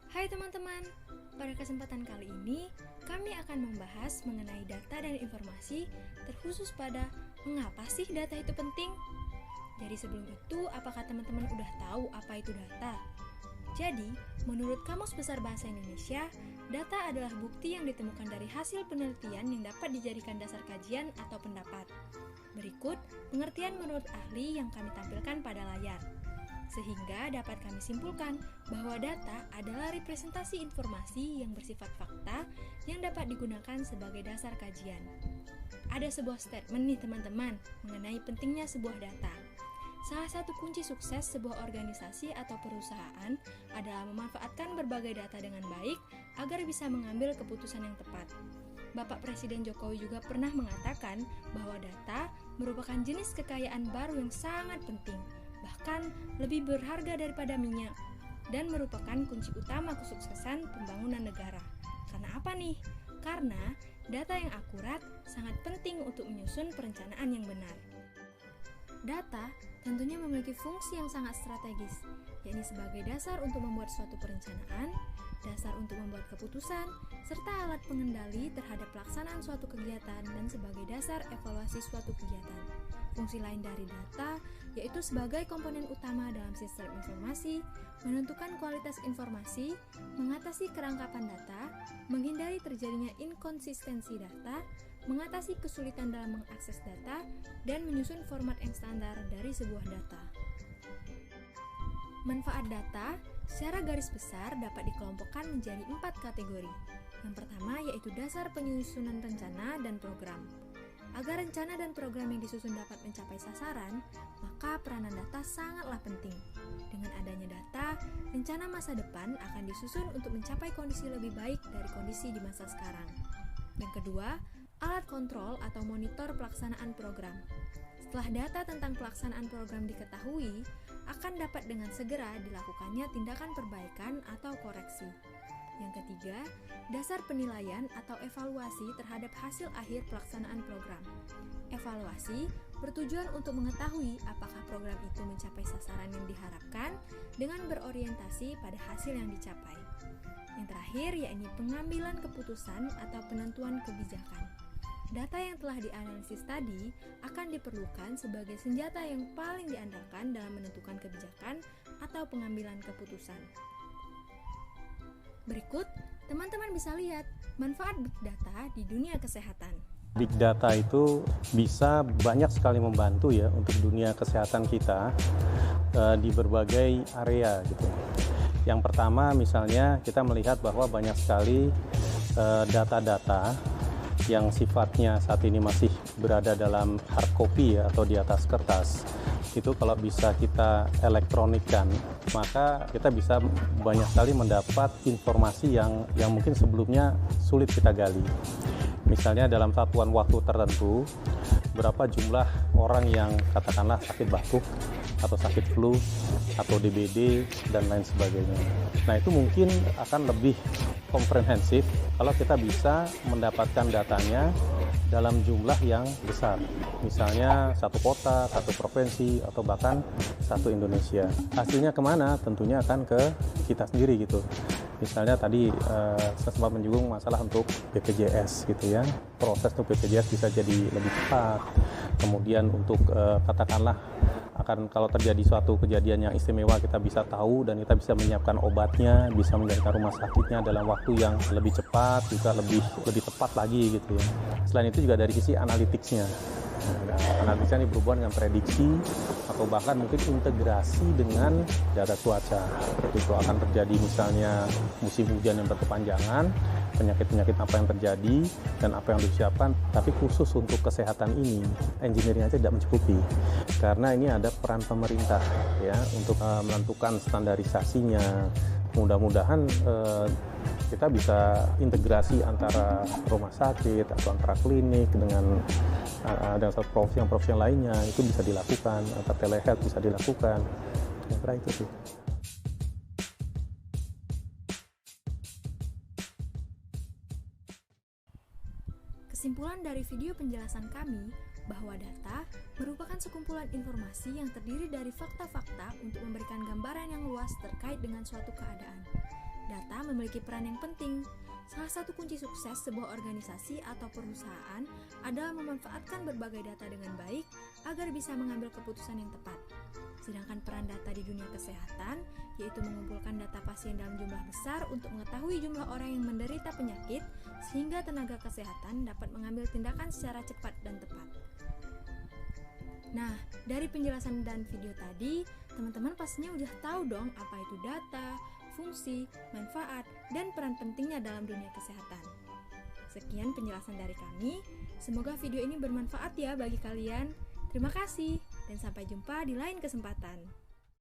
Hai teman-teman, pada kesempatan kali ini kami akan membahas mengenai data dan informasi terkhusus pada mengapa sih data itu penting? Jadi sebelum itu, apakah teman-teman udah tahu apa itu data? Jadi, menurut Kamus Besar Bahasa Indonesia, data adalah bukti yang ditemukan dari hasil penelitian yang dapat dijadikan dasar kajian atau pendapat. Berikut pengertian menurut ahli yang kami tampilkan pada layar. Sehingga dapat kami simpulkan bahwa data adalah representasi informasi yang bersifat fakta yang dapat digunakan sebagai dasar kajian. Ada sebuah statement nih teman-teman mengenai pentingnya sebuah data. Salah satu kunci sukses sebuah organisasi atau perusahaan adalah memanfaatkan berbagai data dengan baik agar bisa mengambil keputusan yang tepat. Bapak Presiden Jokowi juga pernah mengatakan bahwa data merupakan jenis kekayaan baru yang sangat penting, bahkan lebih berharga daripada minyak, dan merupakan kunci utama kesuksesan pembangunan negara. Karena apa nih? Karena data yang akurat sangat penting untuk menyusun perencanaan yang benar. Data tentunya memiliki fungsi yang sangat strategis, yakni sebagai dasar untuk membuat suatu perencanaan, dasar untuk membuat keputusan, serta alat pengendali terhadap pelaksanaan suatu kegiatan dan sebagai dasar evaluasi suatu kegiatan. Fungsi lain dari data yaitu sebagai komponen utama dalam sistem informasi, menentukan kualitas informasi, mengatasi kerangkapan data, menghindari terjadinya inkonsistensi data, mengatasi kesulitan dalam mengakses data, dan menyusun format yang standar dari sebuah data. Manfaat data secara garis besar dapat dikelompokkan menjadi 4 kategori. Yang pertama yaitu dasar penyusunan rencana dan program. Agar rencana dan program yang disusun dapat mencapai sasaran, maka peranan data sangatlah penting. Dengan adanya data, rencana masa depan akan disusun untuk mencapai kondisi lebih baik dari kondisi di masa sekarang. Yang kedua, alat kontrol atau monitor pelaksanaan program. Setelah data tentang pelaksanaan program diketahui, akan dapat dengan segera dilakukannya tindakan perbaikan atau koreksi. Yang ketiga, dasar penilaian atau evaluasi terhadap hasil akhir pelaksanaan program. Evaluasi bertujuan untuk mengetahui apakah program itu mencapai sasaran yang diharapkan dengan berorientasi pada hasil yang dicapai. Yang terakhir, yakni pengambilan keputusan atau penentuan kebijakan. Data yang telah dianalisis tadi akan diperlukan sebagai senjata yang paling diandalkan dalam menentukan kebijakan atau pengambilan keputusan. Berikut, teman-teman bisa lihat manfaat Big Data di dunia kesehatan. Big Data itu bisa banyak sekali membantu ya untuk dunia kesehatan kita di berbagai area gitu. Yang pertama misalnya kita melihat bahwa banyak sekali data-data yang sifatnya saat ini masih berada dalam hard copy ya, atau di atas kertas. Itu kalau bisa kita elektronikkan, maka kita bisa banyak sekali mendapat informasi yang mungkin sebelumnya sulit kita gali. Misalnya dalam satuan waktu tertentu, berapa jumlah orang yang katakanlah sakit batuk atau sakit flu atau DBD dan lain sebagainya. Nah, itu mungkin akan lebih komprehensif kalau kita bisa mendapatkan datanya dalam jumlah yang besar. Misalnya satu kota, satu provinsi, atau bahkan satu Indonesia. Hasilnya kemana? Tentunya akan ke kita sendiri gitu. Misalnya tadi saya sempat menyinggung masalah untuk BPJS gitu ya. Proses untuk BPJS bisa jadi lebih cepat. Kemudian untuk katakanlah akan kalau terjadi suatu kejadian yang istimewa kita bisa tahu dan kita bisa menyiapkan obatnya, bisa menjadikan rumah sakitnya dalam waktu yang lebih cepat, juga lebih tepat lagi gitu ya. Selain itu juga dari sisi analytics-nya. Analisisnya ini berhubungan dengan prediksi atau bahkan mungkin integrasi dengan data cuaca. Itu akan terjadi misalnya musim hujan yang berkepanjangan, penyakit-penyakit apa yang terjadi dan apa yang disiapkan, tapi khusus untuk kesehatan ini engineering aja tidak mencukupi karena ini ada peran pemerintah ya untuk menentukan standarisasinya. Mudah-mudahan kita bisa integrasi antara rumah sakit atau antara klinik dengan profesi yang lainnya, itu bisa dilakukan, atau telehealth bisa dilakukan. Kira itu sih. Kesimpulan dari video penjelasan kami bahwa data merupakan sekumpulan informasi yang terdiri dari fakta-fakta untuk memberikan gambaran yang luas terkait dengan suatu keadaan. data memiliki peran yang penting. Salah satu kunci sukses sebuah organisasi atau perusahaan adalah memanfaatkan berbagai data dengan baik agar bisa mengambil keputusan yang tepat. Sedangkan peran data di dunia kesehatan yaitu mengumpulkan data pasien dalam jumlah besar untuk mengetahui jumlah orang yang menderita penyakit sehingga tenaga kesehatan dapat mengambil tindakan secara cepat dan tepat. Nah, dari penjelasan dan video tadi, teman-teman pastinya udah tahu dong apa itu data, fungsi, manfaat, dan peran pentingnya dalam dunia kesehatan. Sekian penjelasan dari kami. Semoga video ini bermanfaat ya bagi kalian. Terima kasih, dan sampai jumpa di lain kesempatan.